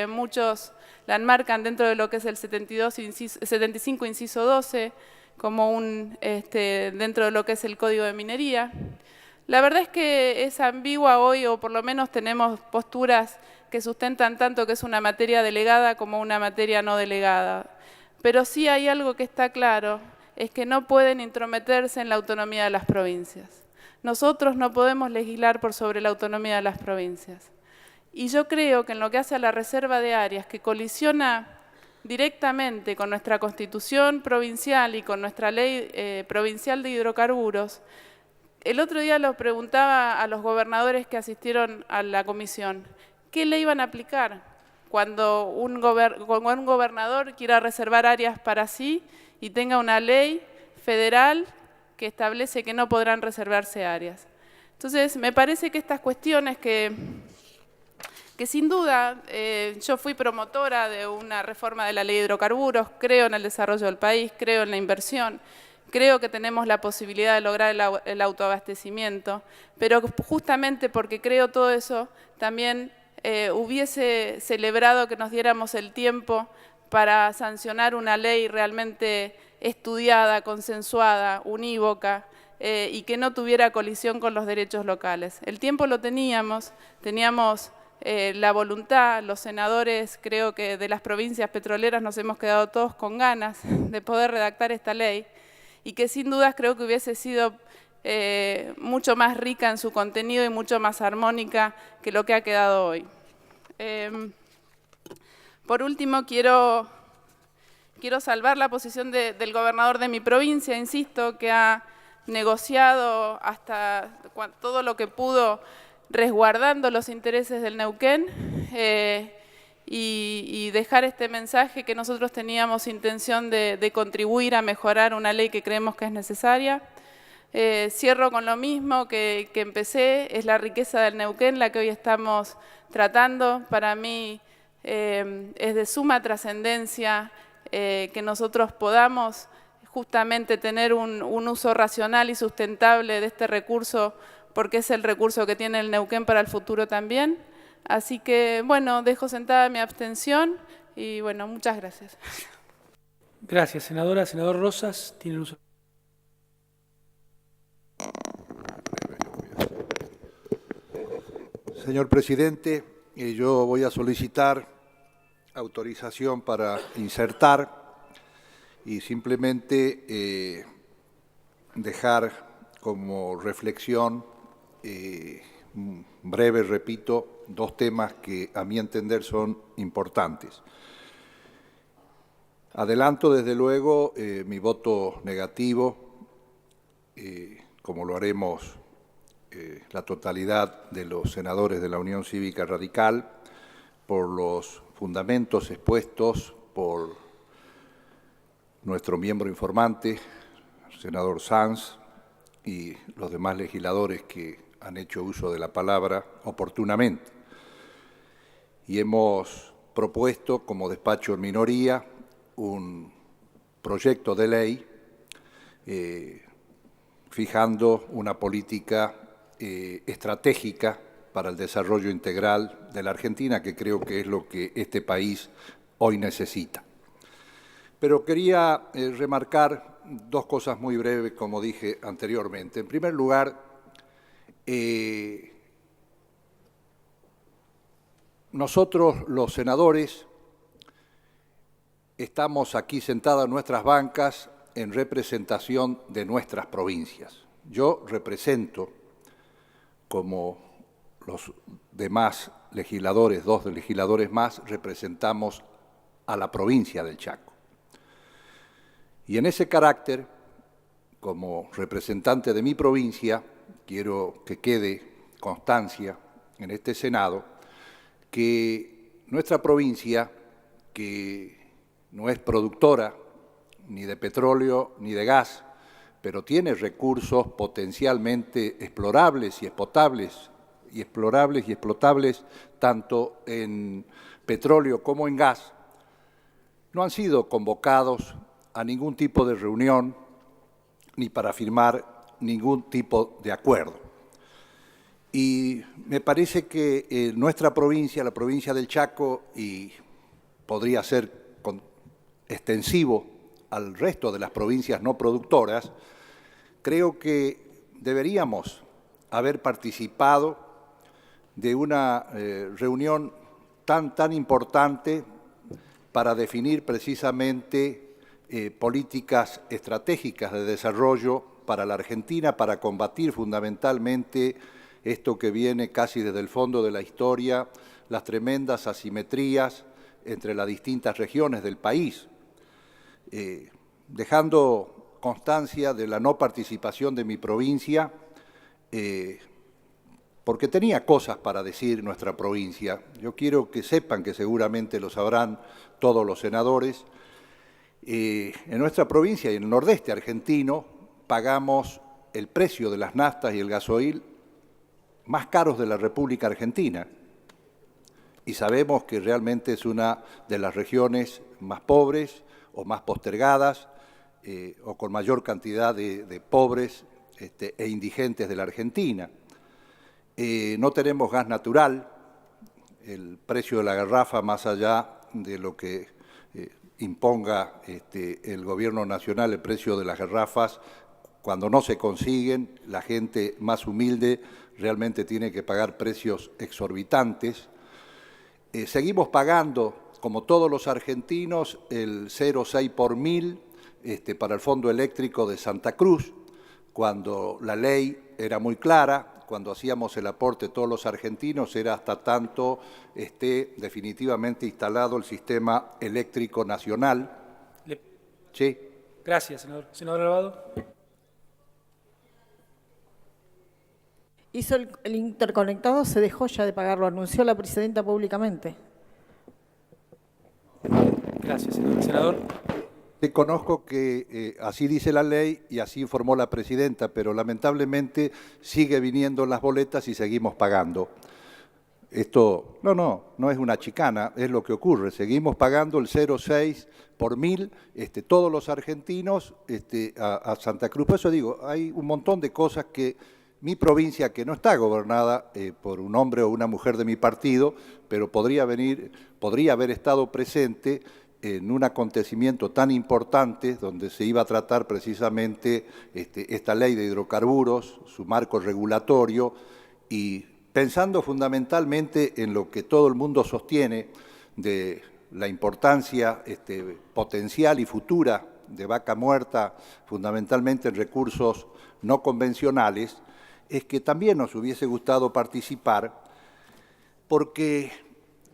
Muchos la enmarcan dentro de lo que es el 75 inciso 12, como dentro de lo que es el Código de Minería. La verdad es que es ambigua hoy, o por lo menos tenemos posturas que sustentan tanto que es una materia delegada como una materia no delegada. Pero sí hay algo que está claro, es que no pueden intrometerse en la autonomía de las provincias. Nosotros no podemos legislar por sobre la autonomía de las provincias. Y yo creo que en lo que hace a la reserva de áreas, que colisiona directamente con nuestra Constitución provincial y con nuestra ley provincial de hidrocarburos, el otro día lo preguntaba a los gobernadores que asistieron a la comisión, ¿qué ley iban a aplicar cuando un gobernador quiera reservar áreas para sí y tenga una ley federal que establece que no podrán reservarse áreas? Entonces, me parece que estas cuestiones que sin duda yo fui promotora de una reforma de la ley de hidrocarburos, creo en el desarrollo del país, creo en la inversión, creo que tenemos la posibilidad de lograr el autoabastecimiento, pero justamente porque creo todo eso, también hubiese celebrado que nos diéramos el tiempo para sancionar una ley realmente estudiada, consensuada, unívoca, y que no tuviera colisión con los derechos locales. El tiempo lo teníamos la voluntad, los senadores, creo que de las provincias petroleras nos hemos quedado todos con ganas de poder redactar esta ley, y que sin dudas creo que hubiese sido mucho más rica en su contenido y mucho más armónica que lo que ha quedado hoy. Por último, quiero salvar la posición del gobernador de mi provincia, insisto, que ha negociado hasta todo lo que pudo resguardando los intereses del Neuquén, y dejar este mensaje que nosotros teníamos intención de contribuir a mejorar una ley que creemos que es necesaria. Cierro con lo mismo que empecé, es la riqueza del Neuquén la que hoy estamos tratando. Para mí es de suma trascendencia que nosotros podamos justamente tener un uso racional y sustentable de este recurso, porque es el recurso que tiene el Neuquén para el futuro también. Así que, bueno, dejo sentada mi abstención y, bueno, muchas gracias. Gracias, senadora. Senador Rosas, tiene el uso. Señor presidente, yo voy a solicitar autorización para insertar y simplemente dejar como reflexión breve, repito, dos temas que a mi entender son importantes. Adelanto desde luego mi voto negativo, como lo haremos la totalidad de los senadores de la Unión Cívica Radical, por los fundamentos expuestos por nuestro miembro informante, el senador Sanz, y los demás legisladores que han hecho uso de la palabra oportunamente. Y hemos propuesto como despacho en minoría un proyecto de ley fijando una política estratégica para el desarrollo integral de la Argentina, que creo que es lo que este país hoy necesita. Pero quería remarcar dos cosas muy breves, como dije anteriormente. En primer lugar, nosotros los senadores estamos aquí sentados en nuestras bancas en representación de nuestras provincias. Yo represento, como los demás legisladores, dos legisladores más, representamos a la provincia del Chaco. Y en ese carácter, como representante de mi provincia, quiero que quede constancia en este Senado que nuestra provincia, que no es productora ni de petróleo ni de gas, pero tiene recursos potencialmente explorables y explotables tanto en petróleo como en gas, no han sido convocados a ningún tipo de reunión ni para firmar ningún tipo de acuerdo. Y me parece que nuestra provincia, la provincia del Chaco, y podría ser extensivo al resto de las provincias no productoras, creo que deberíamos haber participado de una reunión tan importante para definir precisamente políticas estratégicas de desarrollo para la Argentina, para combatir fundamentalmente esto que viene casi desde el fondo de la historia, las tremendas asimetrías entre las distintas regiones del país, dejando constancia de la no participación de mi provincia, porque tenía cosas para decir nuestra provincia. Yo quiero que sepan, que seguramente lo sabrán todos los senadores, en nuestra provincia y en el nordeste argentino pagamos el precio de las naftas y el gasoil más caros de la República Argentina. Y sabemos que realmente es una de las regiones más pobres o más postergadas o con mayor cantidad de pobres e indigentes de la Argentina. No tenemos gas natural, el precio de la garrafa, más allá de lo que imponga el gobierno nacional, el precio de las garrafas, cuando no se consiguen, la gente más humilde realmente tiene que pagar precios exorbitantes. Seguimos pagando, como todos los argentinos, el 0,6 por mil para el Fondo Eléctrico de Santa Cruz, cuando la ley era muy clara. Cuando hacíamos el aporte todos los argentinos era hasta tanto esté definitivamente instalado el sistema eléctrico nacional. Sí. Gracias, senador. Senador Alvado. Hizo el interconectado, se dejó ya de pagarlo, anunció la presidenta públicamente. Gracias, senador. Senador. Conozco que así dice la ley y así informó la presidenta, pero lamentablemente sigue viniendo en las boletas y seguimos pagando. Esto no es una chicana, es lo que ocurre. Seguimos pagando el 0,6 por mil todos los argentinos a Santa Cruz. Por eso digo, hay un montón de cosas que mi provincia, que no está gobernada por un hombre o una mujer de mi partido, pero podría haber estado presente en un acontecimiento tan importante donde se iba a tratar precisamente esta ley de hidrocarburos, su marco regulatorio, y pensando fundamentalmente en lo que todo el mundo sostiene de la importancia potencial y futura de Vaca Muerta, fundamentalmente en recursos no convencionales, es que también nos hubiese gustado participar, porque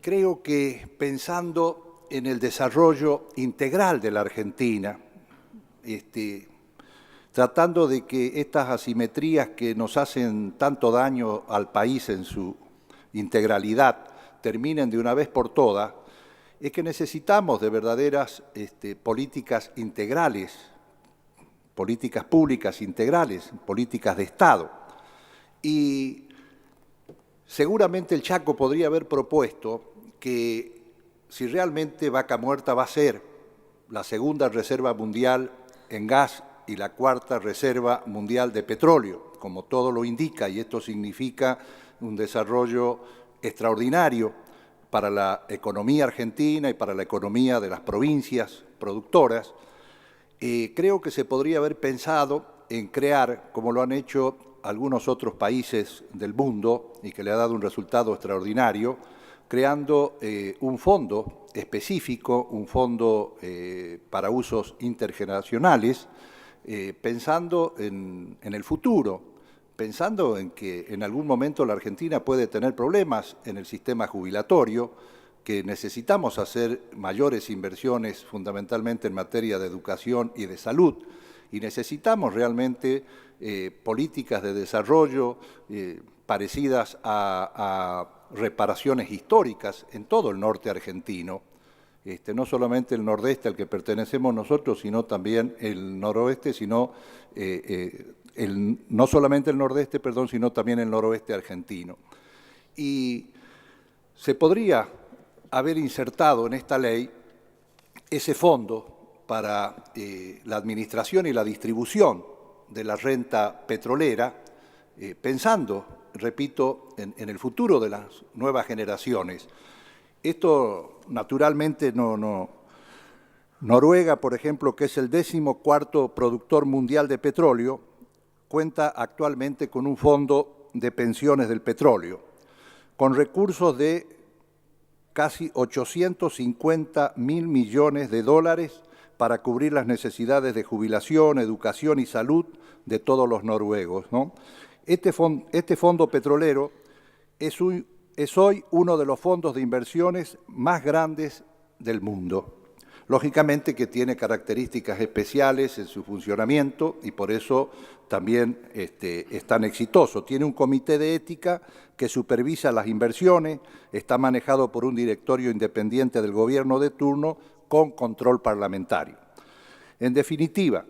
creo que pensando en el desarrollo integral de la Argentina, tratando de que estas asimetrías que nos hacen tanto daño al país en su integralidad terminen de una vez por todas, es que necesitamos de verdaderas políticas integrales, políticas públicas integrales, políticas de Estado. Y seguramente el Chaco podría haber propuesto que si realmente Vaca Muerta va a ser la segunda reserva mundial en gas y la cuarta reserva mundial de petróleo, como todo lo indica, y esto significa un desarrollo extraordinario para la economía argentina y para la economía de las provincias productoras, creo que se podría haber pensado en crear, como lo han hecho algunos otros países del mundo y que le ha dado un resultado extraordinario, creando un fondo específico, un fondo para usos intergeneracionales, pensando en el futuro, pensando en que en algún momento la Argentina puede tener problemas en el sistema jubilatorio, que necesitamos hacer mayores inversiones fundamentalmente en materia de educación y de salud, y necesitamos realmente políticas de desarrollo parecidas a reparaciones históricas en todo el norte argentino. no solamente el nordeste al que pertenecemos nosotros, sino también el noroeste, sino no solamente el nordeste, perdón, sino también el noroeste argentino. Y se podría haber insertado en esta ley ese fondo para la administración y la distribución de la renta petrolera, pensando, repito, en el futuro de las nuevas generaciones. Esto, naturalmente, Noruega, por ejemplo, que es el 14º productor mundial de petróleo, cuenta actualmente con un fondo de pensiones del petróleo, con recursos de casi 850.000 millones de dólares para cubrir las necesidades de jubilación, educación y salud de todos los noruegos, ¿no? Este fondo petrolero es hoy uno de los fondos de inversiones más grandes del mundo. Lógicamente que tiene características especiales en su funcionamiento y por eso también es tan exitoso. Tiene un comité de ética que supervisa las inversiones, está manejado por un directorio independiente del gobierno de turno con control parlamentario. En definitiva,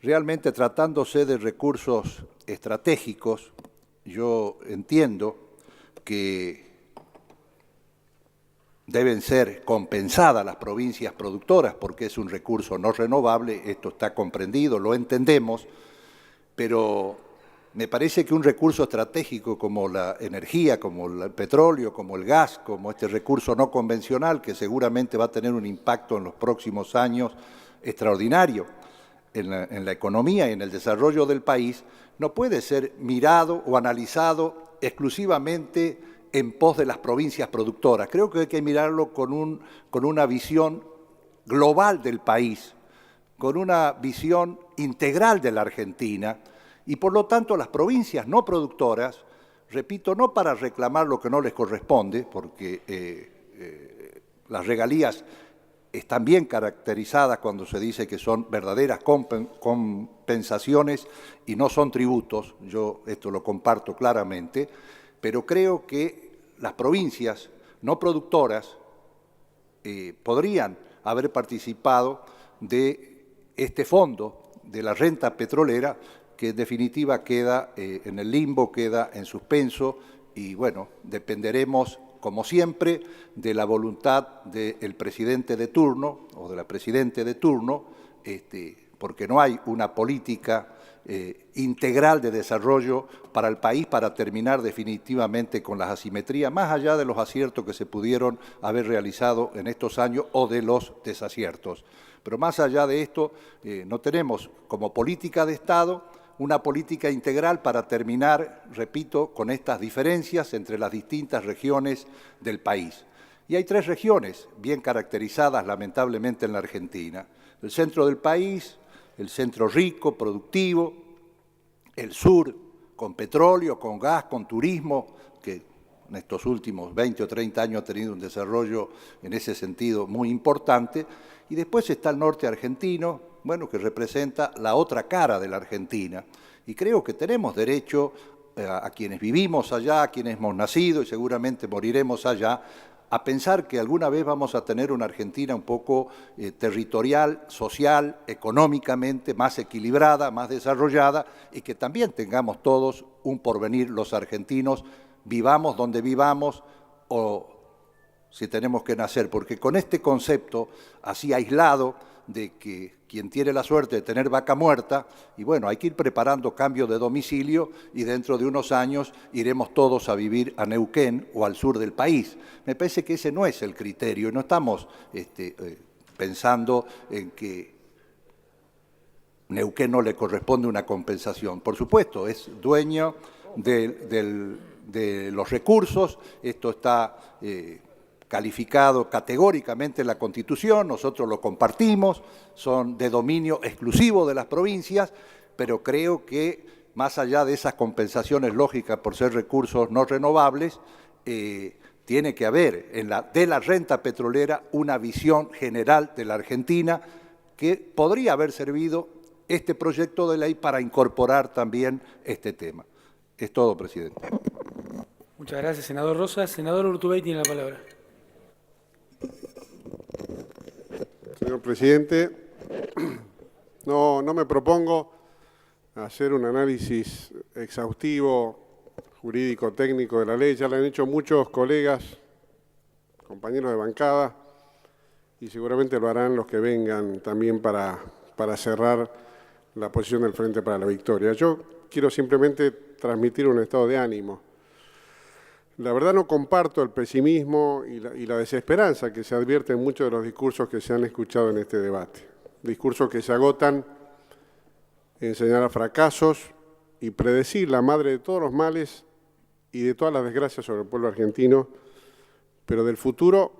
realmente tratándose de recursos estratégicos, yo entiendo que deben ser compensadas las provincias productoras porque es un recurso no renovable, esto está comprendido, lo entendemos, pero me parece que un recurso estratégico como la energía, como el petróleo, como el gas, como este recurso no convencional que seguramente va a tener un impacto en los próximos años extraordinario en la economía y en el desarrollo del país, no puede ser mirado o analizado exclusivamente en pos de las provincias productoras. Creo que hay que mirarlo con una visión global del país, con una visión integral de la Argentina, y por lo tanto las provincias no productoras, repito, no para reclamar lo que no les corresponde, porque las regalías están bien caracterizadas cuando se dice que son verdaderas compensaciones y no son tributos, yo esto lo comparto claramente, pero creo que las provincias no productoras podrían haber participado de este fondo de la renta petrolera que en definitiva queda en el limbo, queda en suspenso y bueno, dependeremos como siempre de la voluntad del presidente de turno o de la presidente de turno, porque no hay una política integral de desarrollo para el país para terminar definitivamente con las asimetrías, más allá de los aciertos que se pudieron haber realizado en estos años o de los desaciertos. Pero más allá de esto, no tenemos como política de Estado una política integral para terminar, repito, con estas diferencias entre las distintas regiones del país. Y hay 3 regiones bien caracterizadas, lamentablemente, en la Argentina. El centro del país, el centro rico, productivo, el sur con petróleo, con gas, con turismo, que en estos últimos 20 o 30 años ha tenido un desarrollo en ese sentido muy importante, y después está el norte argentino, bueno, que representa la otra cara de la Argentina. Y creo que tenemos derecho a quienes vivimos allá, a quienes hemos nacido y seguramente moriremos allá, a pensar que alguna vez vamos a tener una Argentina un poco territorial, social, económicamente más equilibrada, más desarrollada y que también tengamos todos un porvenir los argentinos, vivamos donde vivamos o si tenemos que nacer, porque con este concepto así aislado de que quien tiene la suerte de tener vaca muerta, y bueno, hay que ir preparando cambio de domicilio y dentro de unos años iremos todos a vivir a Neuquén o al sur del país. Me parece que ese no es el criterio, no estamos pensando en que Neuquén no le corresponde una compensación. Por supuesto, es dueño de los recursos, esto está calificado categóricamente en la Constitución, nosotros lo compartimos, son de dominio exclusivo de las provincias, pero creo que más allá de esas compensaciones lógicas por ser recursos no renovables, tiene que haber de la renta petrolera una visión general de la Argentina que podría haber servido este proyecto de ley para incorporar también este tema. Es todo, presidente. Muchas gracias, senador Rosas. Senador Urtubey tiene la palabra. señor presidente. No me propongo hacer un análisis exhaustivo, jurídico, técnico de la ley. Ya lo han hecho muchos colegas, compañeros de bancada, y seguramente lo harán los que vengan también para cerrar la posición del Frente para la Victoria. Yo quiero simplemente transmitir un estado de ánimo. La verdad no comparto el pesimismo y la desesperanza que se advierte en muchos de los discursos que se han escuchado en este debate. Discursos que se agotan en señalar fracasos y predecir la madre de todos los males y de todas las desgracias sobre el pueblo argentino, pero del futuro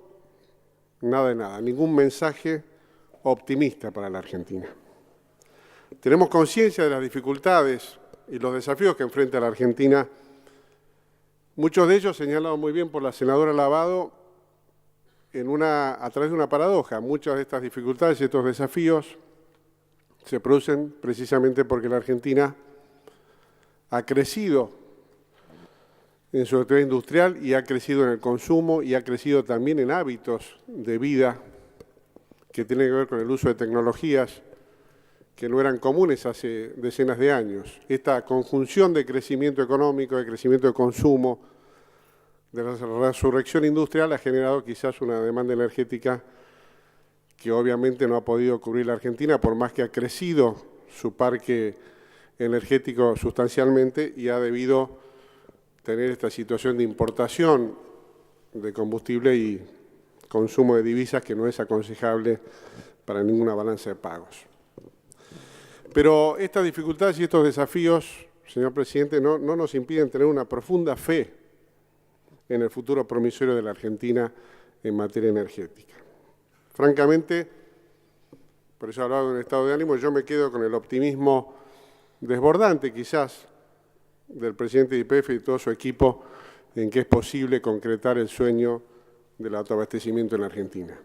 nada de nada, ningún mensaje optimista para la Argentina. Tenemos conciencia de las dificultades y los desafíos que enfrenta la Argentina, muchos de ellos señalados muy bien por la senadora Lavado a través de una paradoja. Muchas de estas dificultades y estos desafíos se producen precisamente porque la Argentina ha crecido en su actividad industrial y ha crecido en el consumo y ha crecido también en hábitos de vida que tienen que ver con el uso de tecnologías que no eran comunes hace decenas de años. Esta conjunción de crecimiento económico, de crecimiento de consumo, de la resurrección industrial ha generado quizás una demanda energética que obviamente no ha podido cubrir la Argentina, por más que ha crecido su parque energético sustancialmente y ha debido tener esta situación de importación de combustible y consumo de divisas que no es aconsejable para ninguna balanza de pagos. Pero estas dificultades y estos desafíos, señor presidente, no nos impiden tener una profunda fe en el futuro promisorio de la Argentina en materia energética. Francamente, por eso he hablado de un estado de ánimo, yo me quedo con el optimismo desbordante quizás del presidente de YPF y todo su equipo en que es posible concretar el sueño del autoabastecimiento en la Argentina.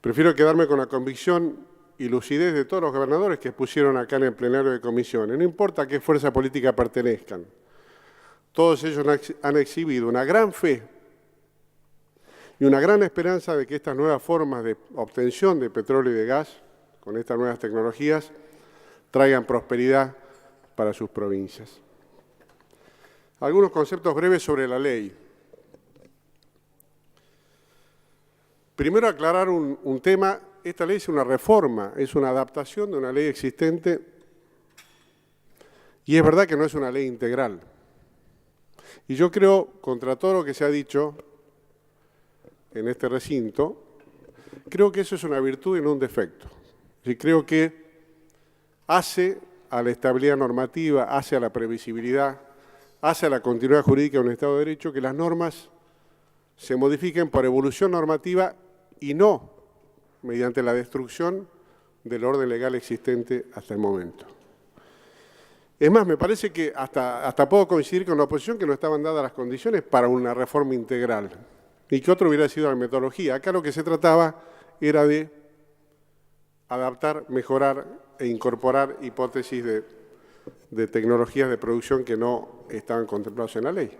Prefiero quedarme con la convicción y lucidez de todos los gobernadores que pusieron acá en el plenario de comisiones, no importa a qué fuerza política pertenezcan. Todos ellos han exhibido una gran fe y una gran esperanza de que estas nuevas formas de obtención de petróleo y de gas, con estas nuevas tecnologías, traigan prosperidad para sus provincias. Algunos conceptos breves sobre la ley. Primero aclarar un tema. Esta ley es una reforma, es una adaptación de una ley existente y es verdad que no es una ley integral. Y yo creo, contra todo lo que se ha dicho en este recinto, creo que eso es una virtud y no un defecto. Y creo que hace a la estabilidad normativa, hace a la previsibilidad, hace a la continuidad jurídica de un Estado de Derecho que las normas se modifiquen por evolución normativa y no mediante la destrucción del orden legal existente hasta el momento. Es más, me parece que hasta puedo coincidir con la oposición que no estaban dadas las condiciones para una reforma integral y que otro hubiera sido la metodología. Acá lo que se trataba era de adaptar, mejorar e incorporar hipótesis de tecnologías de producción que no estaban contempladas en la ley.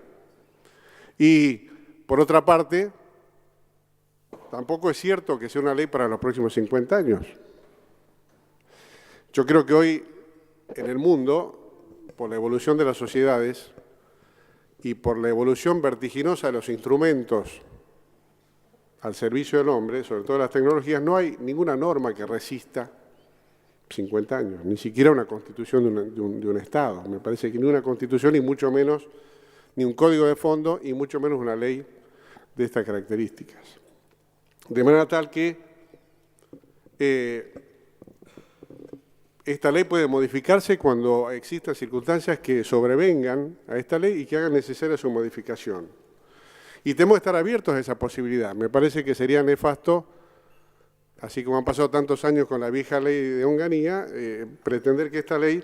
Y, por otra parte, tampoco es cierto que sea una ley para los próximos 50 años. Yo creo que hoy en el mundo, por la evolución de las sociedades y por la evolución vertiginosa de los instrumentos al servicio del hombre, sobre todo las tecnologías, no hay ninguna norma que resista 50 años, ni siquiera una constitución de un Estado. Me parece que ni una constitución, ni mucho menos, ni un código de fondo, y mucho menos una ley de estas características. De manera tal que esta ley puede modificarse cuando existan circunstancias que sobrevengan a esta ley y que hagan necesaria su modificación. Y tenemos que estar abiertos a esa posibilidad. Me parece que sería nefasto, así como han pasado tantos años con la vieja ley de Onganía, pretender que esta ley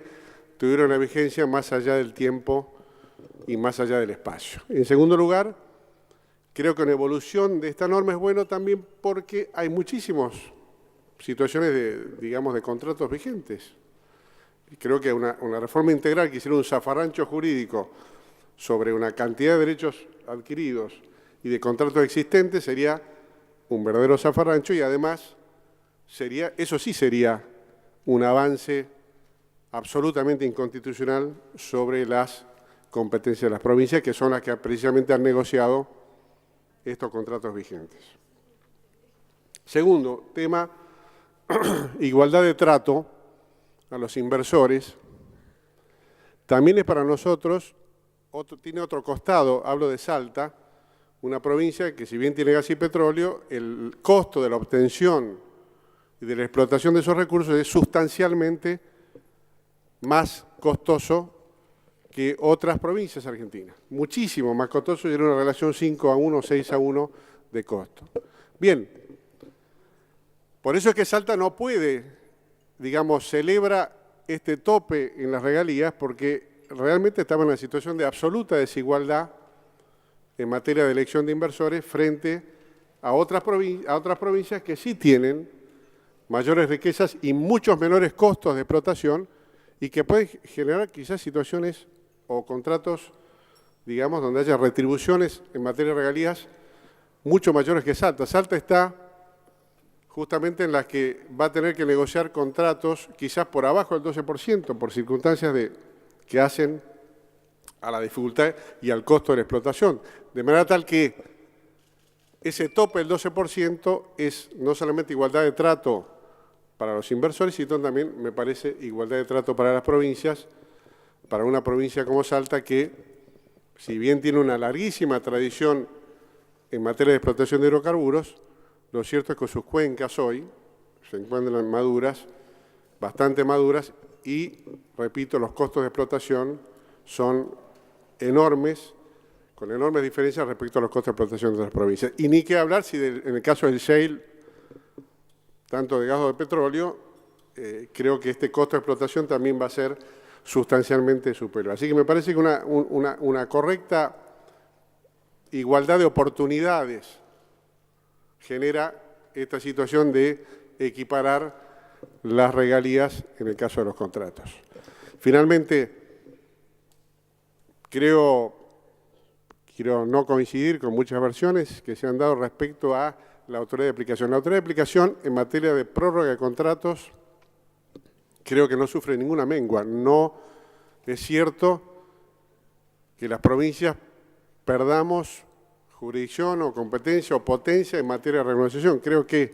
tuviera una vigencia más allá del tiempo y más allá del espacio. En segundo lugar, creo que una evolución de esta norma es bueno también porque hay muchísimas situaciones de contratos vigentes. Y creo que una reforma integral que hiciera un zafarrancho jurídico sobre una cantidad de derechos adquiridos y de contratos existentes sería un verdadero zafarrancho y además eso sí sería un avance absolutamente inconstitucional sobre las competencias de las provincias, que son las que precisamente han negociado estos contratos vigentes. Segundo tema, igualdad de trato a los inversores. También es para nosotros, tiene otro costado, hablo de Salta, una provincia que si bien tiene gas y petróleo, el costo de la obtención y de la explotación de esos recursos es sustancialmente más costoso que otras provincias argentinas. Muchísimo más costoso, y en una relación 5:1, 6:1 de costo. Bien, por eso es que Salta no puede, digamos, celebra este tope en las regalías porque realmente estaba en una situación de absoluta desigualdad en materia de elección de inversores frente a otras provincias que sí tienen mayores riquezas y muchos menores costos de explotación y que pueden generar quizás situaciones o contratos, digamos, donde haya retribuciones en materia de regalías mucho mayores que Salta. Salta está justamente en las que va a tener que negociar contratos quizás por abajo del 12%, por circunstancias que hacen a la dificultad y al costo de la explotación. De manera tal que ese tope del 12% es no solamente igualdad de trato para los inversores, sino también, me parece, igualdad de trato para las provincias, para una provincia como Salta que, si bien tiene una larguísima tradición en materia de explotación de hidrocarburos, lo cierto es que sus cuencas hoy se encuentran maduras, bastante maduras, y, repito, los costos de explotación son enormes, con enormes diferencias respecto a los costos de explotación de otras provincias. Y ni qué hablar si en el caso del shale, tanto de gas o de petróleo, creo que este costo de explotación también va a ser sustancialmente superior. Así que me parece que una correcta igualdad de oportunidades genera esta situación de equiparar las regalías en el caso de los contratos. Finalmente, quiero no coincidir con muchas versiones que se han dado respecto a la autoridad de aplicación. La autoridad de aplicación en materia de prórroga de contratos creo que no sufre ninguna mengua. No es cierto que las provincias perdamos jurisdicción o competencia o potencia en materia de renegociación. Creo que,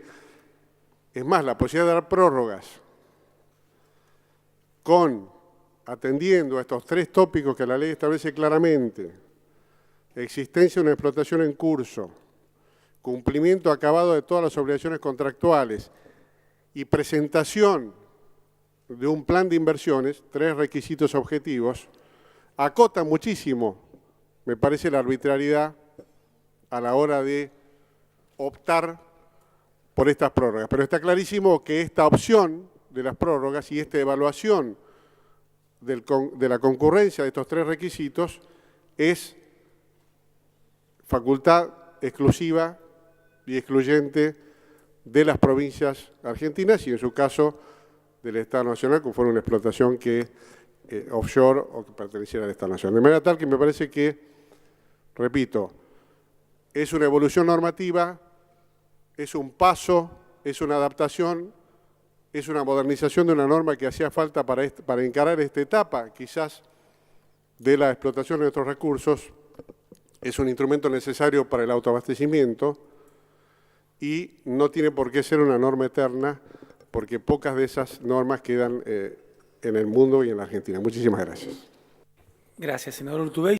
es más, la posibilidad de dar prórrogas atendiendo a estos tres tópicos que la ley establece claramente: existencia de una explotación en curso, cumplimiento acabado de todas las obligaciones contractuales y presentación de un plan de inversiones, tres requisitos objetivos, acota muchísimo, me parece, la arbitrariedad a la hora de optar por estas prórrogas. Pero está clarísimo que esta opción de las prórrogas y esta evaluación de la concurrencia de estos tres requisitos es facultad exclusiva y excluyente de las provincias argentinas y en su caso del Estado Nacional, como fuera una explotación que offshore o que perteneciera al Estado Nacional. De manera tal que me parece que, repito, es una evolución normativa, es un paso, es una adaptación, es una modernización de una norma que hacía falta para encarar esta etapa, quizás, de la explotación de nuestros recursos. Es un instrumento necesario para el autoabastecimiento y no tiene por qué ser una norma eterna, porque pocas de esas normas quedan en el mundo y en la Argentina. Muchísimas gracias. Gracias, senador Urtubey.